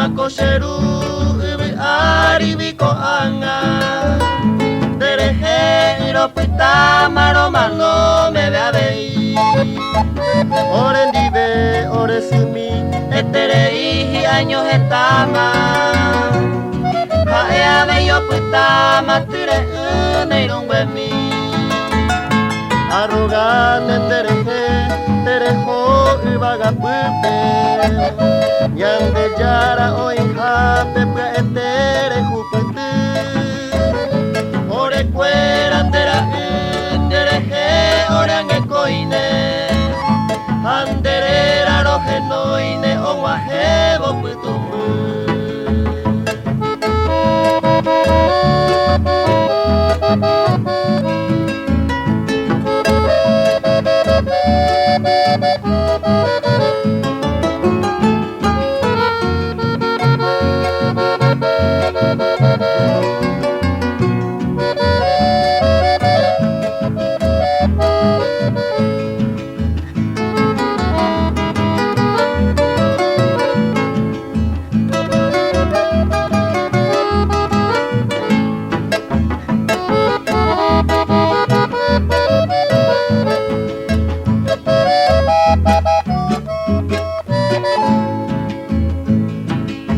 Akosheru ubi aribiko anga Dereje iropita maromano me beabei Ore ndibe ore sumi eterei años etama Haea beyo puta matire neirungwemi Arrogane terejo ibaga pupe Yande yara oinja pepe etere juputu Ore cuera tereje orange koine Anderera rojenoine onwajebo putumu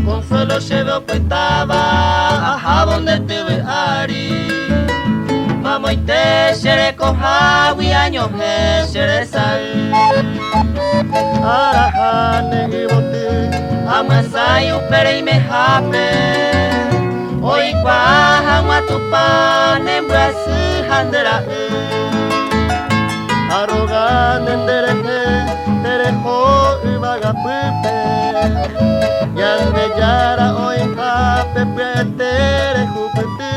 Consuelo llevo puestaba a jabón de tuve ari Mamo y te shere coja años he shere sal Arahane y bote Amasai upere y me jape Hoy cuaja guatupan en brasu handera Arrogante terejo ibaga pupe Yande yara oinja pepe tere juputu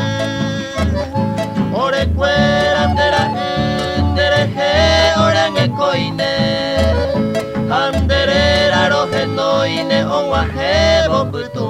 Ore cuera tereje orange koine Anderera rojenoine onwajebo putu